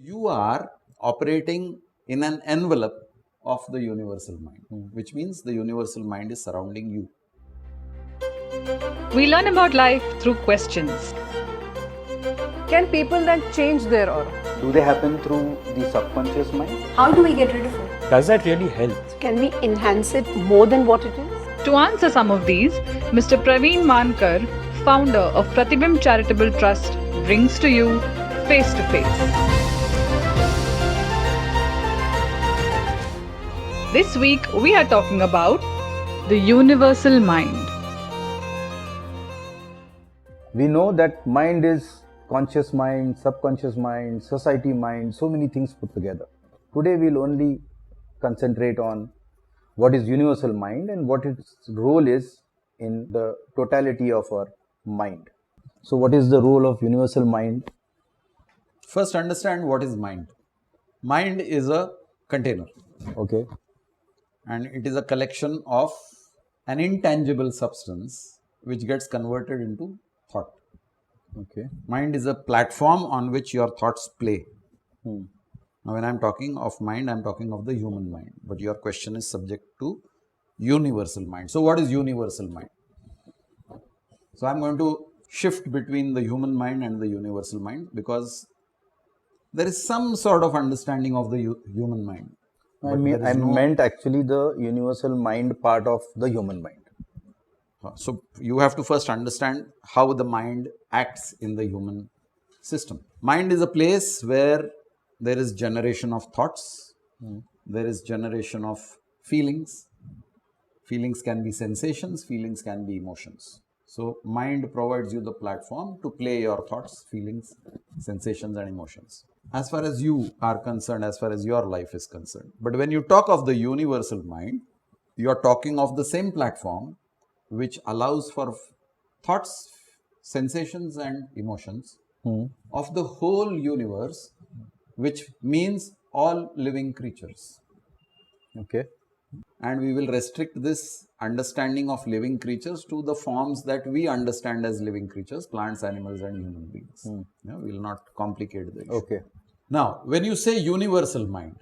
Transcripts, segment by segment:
You are operating in an envelope of the universal mind, which means the universal mind is surrounding you. We learn about life through questions. Can people then change their aura? Do they happen through the subconscious mind? How do we get rid of it? Does that really help? Can we enhance it more than what it is? To answer some of these, Mr. Praveen Mankar, founder of Pratibimb Charitable Trust, brings to you Face to Face. This week, we are talking about the universal mind. We know that mind is conscious mind, subconscious mind, society mind, so many things put together. Today we'll only concentrate on what is universal mind and what its role is in the totality of our mind. So what is the role of universal mind? First, understand what is mind. Mind is a container, Okay. and it is a collection of an intangible substance which gets converted into thought. Okay. Mind is a platform on which your thoughts play. Now, when I'm talking of mind, I'm talking of the human mind. But your question is subject to universal mind. So, what is universal mind? So, I'm going to shift between the human mind and the universal mind because there is some sort of understanding of the human mind. I meant actually the universal mind part of the human mind. So, you have to first understand how the mind acts in the human system. Mind is a place where there is generation of thoughts, there is generation of feelings. Feelings can be sensations, feelings can be emotions. So, mind provides you the platform to play your thoughts, feelings, sensations and emotions. As far as you are concerned, as far as your life is concerned. But when you talk of the universal mind, you are talking of the same platform which allows for thoughts, sensations and emotions of the whole universe, which means all living creatures. Okay. And we will restrict this understanding of living creatures to the forms that we understand as living creatures, plants, animals and human beings. We will not complicate the issue. Okay. Now, when you say universal mind,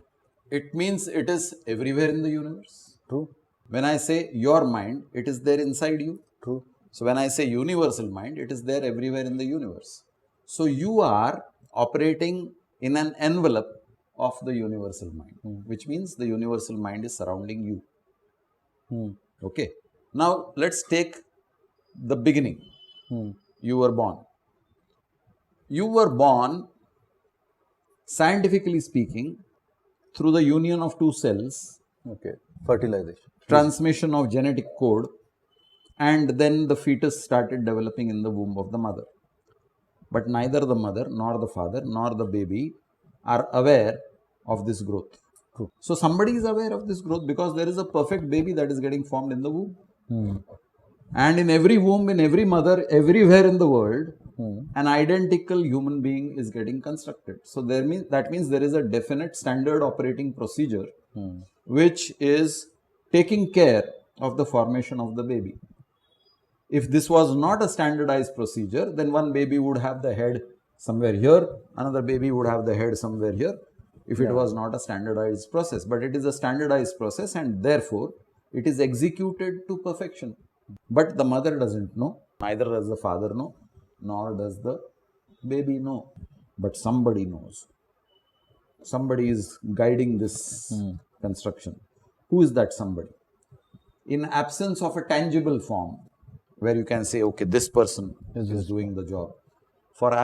it means it is everywhere in the universe. True. When I say your mind, it is there inside you. True. So, when I say universal mind, it is there everywhere in the universe. So, you are operating in an envelope of the universal mind, which means the universal mind is surrounding you. Okay. Now, let's take the beginning. You were born. You were born, scientifically speaking, through the union of two cells. Okay. Fertilization. Transmission of genetic code, and then the fetus started developing in the womb of the mother. But neither the mother, nor the father, nor the baby are aware of this growth. True. So, somebody is aware of this growth because there is a perfect baby that is getting formed in the womb. And in every womb, in every mother, everywhere in the world, an identical human being is getting constructed. So, that means there is a definite standard operating procedure which is taking care of the formation of the baby. If this was not a standardized procedure, then one baby would have the head somewhere here, another baby would have the head somewhere here, if it was not a standardized process. But it is a standardized process and therefore it is executed to perfection. But the mother doesn't know, neither does the father know, nor does the baby know. But somebody knows. Somebody is guiding this construction. Who is that somebody? In absence of a tangible form, where you can say, okay, this person is doing the job. For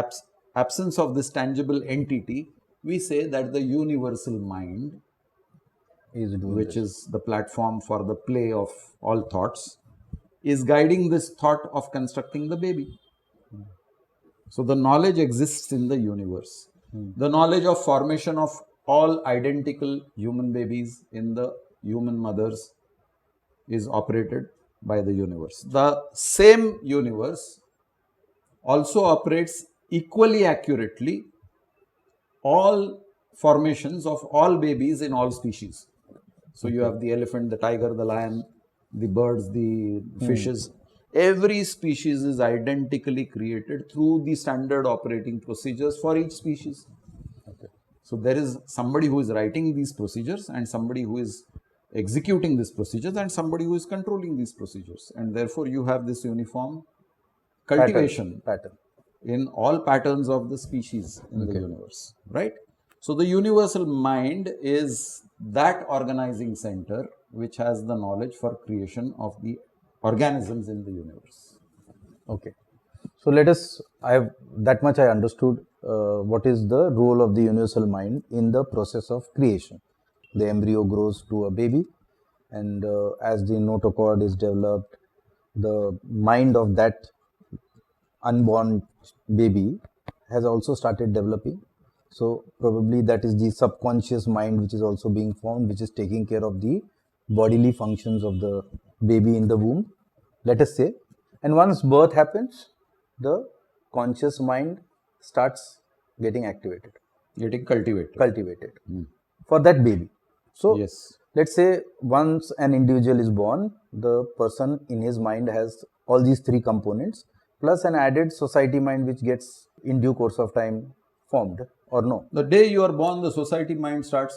absence of this tangible entity, we say that the universal mind, which is the platform for the play of all thoughts, is guiding this thought of constructing the baby. So, the knowledge exists in the universe. The knowledge of formation of all identical human babies in the human mothers is operated by the universe. The same universe also operates equally accurately all formations of all babies in all species. So, you have the elephant, the tiger, the lion, the birds, the fishes. Every species is identically created through the standard operating procedures for each species. So there is somebody who is writing these procedures and somebody who is executing these procedures and somebody who is controlling these procedures, and therefore you have this uniform cultivation Pattern. in all patterns of the species in the universe, right? So the universal mind is that organizing center which has the knowledge for creation of the organisms in the universe. Okay. So let us, that much I understood what is the role of the universal mind in the process of creation. The embryo grows to a baby, and as the notochord is developed, the mind of that unborn baby has also started developing. So probably that is the subconscious mind which is also being formed, which is taking care of the bodily functions of the baby in the womb, let us say. And once birth happens, the conscious mind starts getting activated, Getting cultivated. For that baby. So Yes. let's say once an individual is born, the person in his mind has all these three components plus an added society mind which gets in due course of time formed, or no? The day you are born, the society mind starts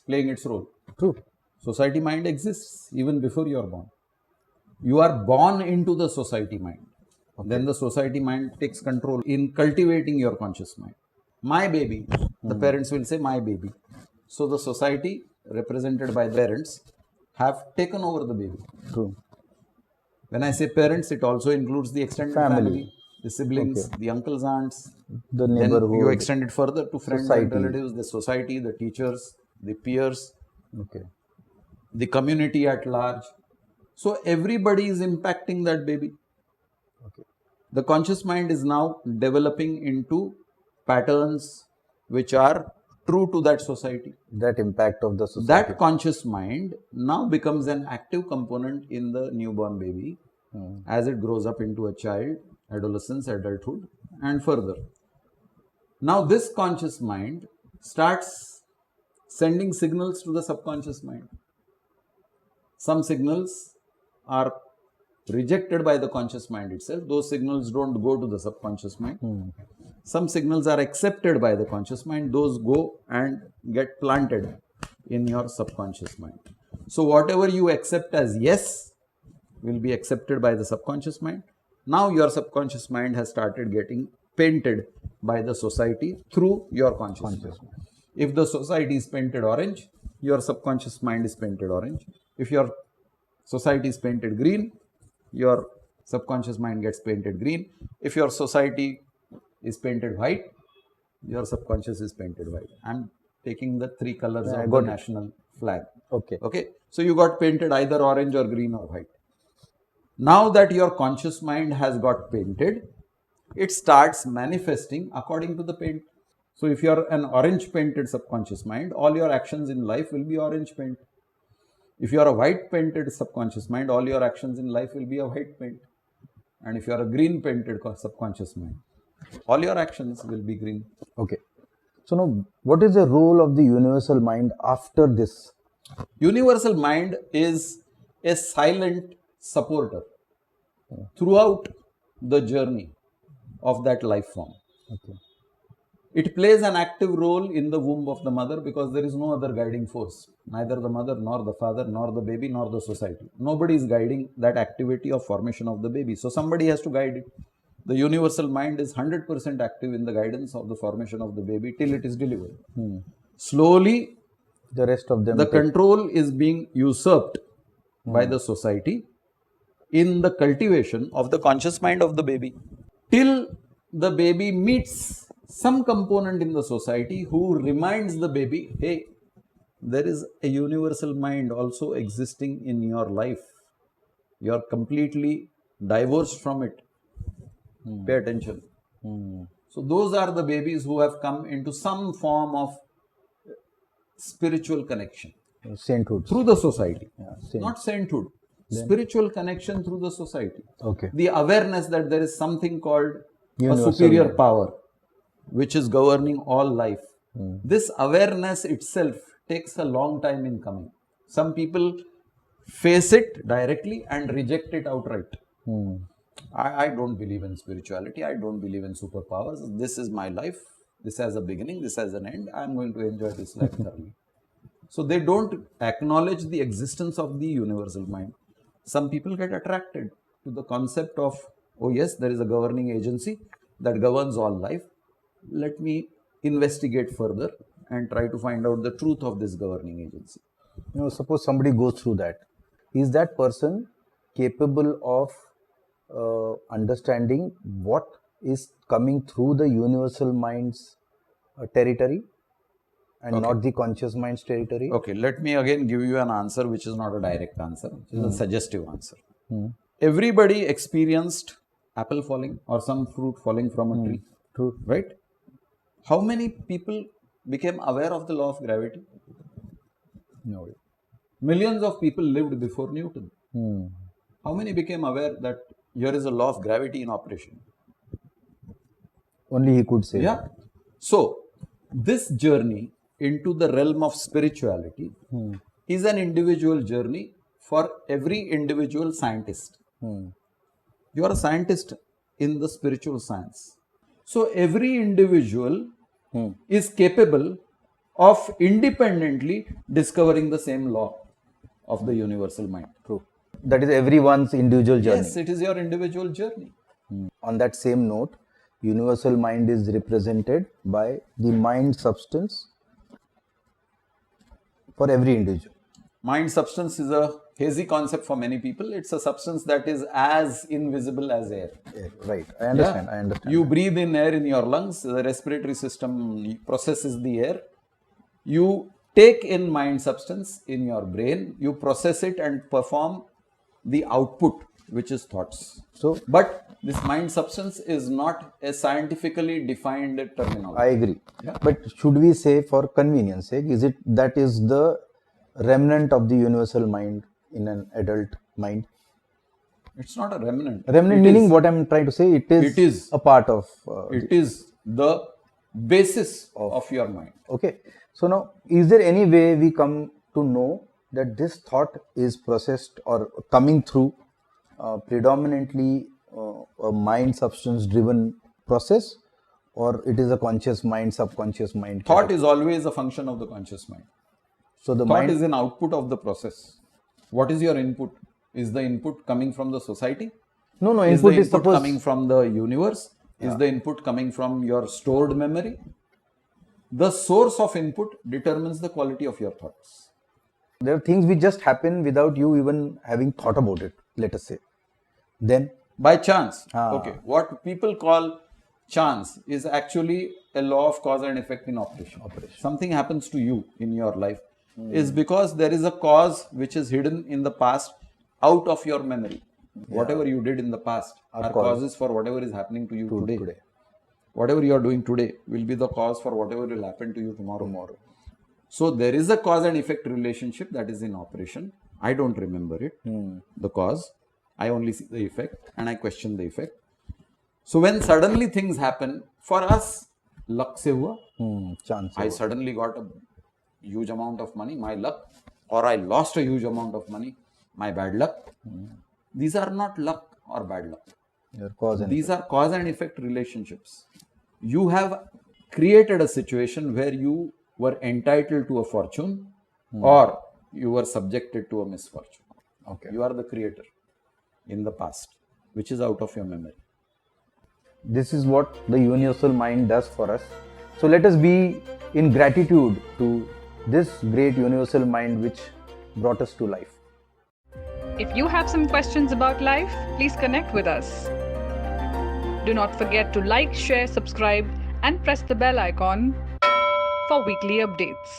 playing its role. True. Society mind exists even before you are born. You are born into the society mind. Then the society mind takes control in cultivating your conscious mind. My baby, the parents will say my baby. So the society represented by the parents have taken over the baby. True. When I say parents, it also includes the extended family, the siblings, the uncles, aunts. The Then neighborhood. you extend it further to friends and Society. relatives, the society, the teachers, the peers, Okay. the community at large. So everybody is impacting that baby. Okay. The conscious mind is now developing into patterns which are true to that society. That impact of the society. That conscious mind now becomes an active component in the newborn baby as it grows up into a child, adolescence, adulthood, and further. Now this conscious mind starts sending signals to the subconscious mind. Some signals are rejected by the conscious mind itself. Those signals don't go to the subconscious mind. Some signals are accepted by the conscious mind. Those go and get planted in your subconscious mind. So whatever you accept as yes will be accepted by the subconscious mind. Now your subconscious mind has started getting painted by the society through your conscious mind. If the society is painted orange, your subconscious mind is painted orange. If your society is painted green, your subconscious mind gets painted green. If your society is painted white, your subconscious is painted white. I'm taking the three colors of the national flag. Okay. Okay. So you got painted either orange or green or white. Now that your conscious mind has got painted, it starts manifesting according to the paint. So if you're an orange painted subconscious mind, all your actions in life will be orange paint. If you are a white painted subconscious mind, all your actions in life will be a white paint. And if you are a green painted subconscious mind, all your actions will be green. Okay. So now, what is the role of the universal mind after this? Universal mind is a silent supporter throughout the journey of that life form. Okay. It plays an active role in the womb of the mother because there is no other guiding force. Neither the mother, nor the father, nor the baby, nor the society. Nobody is guiding that activity of formation of the baby. So somebody has to guide it. The universal mind is 100% active in the guidance of the formation of the baby till it is delivered. Slowly, The rest of them. the control is being usurped by the society in the cultivation of the conscious mind of the baby. Till the baby meets some component in the society who reminds the baby, hey, there is a universal mind also existing in your life. You are completely divorced from it. Pay attention. So those are the babies who have come into some form of spiritual connection Sainthood. through the society. saint. Not sainthood. Spiritual connection through the society. Okay. The awareness that there is something called Universal a superior mind. power which is governing all life. This awareness itself takes a long time in coming. Some people face it directly and reject it outright. I don't believe in spirituality. I don't believe in superpowers. This is my life. This has a beginning, this has an end. I'm going to enjoy this life thoroughly. So they don't acknowledge the existence of the universal mind. Some people get attracted to the concept of, oh yes, there is a governing agency that governs all life. Let me investigate further and try to find out the truth of this governing agency. Suppose somebody goes through that. Is that person capable of understanding what is coming through the universal mind's territory and not the conscious mind's territory? Okay, let me again give you an answer which is not a direct answer, which is a suggestive answer. Everybody experienced apple falling or some fruit falling from a tree. True. Right? How many people became aware of the law of gravity? No. Millions of people lived before Newton. How many became aware that here is a law of gravity in operation? Only he could say. Yeah. So, this journey into the realm of spirituality is an individual journey for every individual scientist. You are a scientist in the spiritual science. So, every individual is capable of independently discovering the same law of the universal mind. True. That is everyone's individual journey. Yes, it is your individual journey. On that same note, universal mind is represented by the mind substance for every individual. Mind substance is a hazy concept for many people. It's a substance that is as invisible as air. Right. I understand. Yeah. I understand. You breathe in air in your lungs, the respiratory system processes the air. You take in mind substance in your brain, you process it and perform the output, which is thoughts. So, But this mind substance is not a scientifically defined terminology. I agree. Yeah. But should we say, for convenience sake, is it that is the remnant of the universal mind in an adult mind? It's not a remnant. Remnant It meaning is- what I'm trying to say, it is a part of. It is the basis of your mind. Okay. So now, is there any way we come to know that this thought is processed or coming through predominantly a mind substance driven process, or it is a conscious mind, subconscious mind? Thought is always a function of the conscious mind. So the Thought mind is an output of the process. What is your input? Is the input coming from the society? no Is the input is input suppose coming from the universe? Is the input coming from your stored memory? The source of input determines the quality of your thoughts. there are things which just happen without you even having thought about it, let us say. Then By chance. Ah. Okay. What people call chance is actually a law of cause and effect in operation. Something happens to you in your life is because there is a cause which is hidden in the past out of your memory. Whatever you did in the past are causes for whatever is happening to you today. Whatever you are doing today will be the cause for whatever will happen to you tomorrow. So there is a cause and effect relationship that is in operation. I don't remember it, the cause. I only see the effect and I question the effect. So when suddenly things happen, for us, luck se hua. chance. I suddenly got a huge amount of money, my luck, or I lost a huge amount of money, my bad luck. These are not luck or bad luck. Your cause and These are cause and effect relationships. You have created a situation where you were entitled to a fortune or you were subjected to a misfortune. Okay. You are the creator in the past, which is out of your memory. This is what the universal mind does for us. So let us be in gratitude to this great universal mind which brought us to life. If you have some questions about life, please connect with us. Do not forget to like, share, subscribe, and press the bell icon for weekly updates.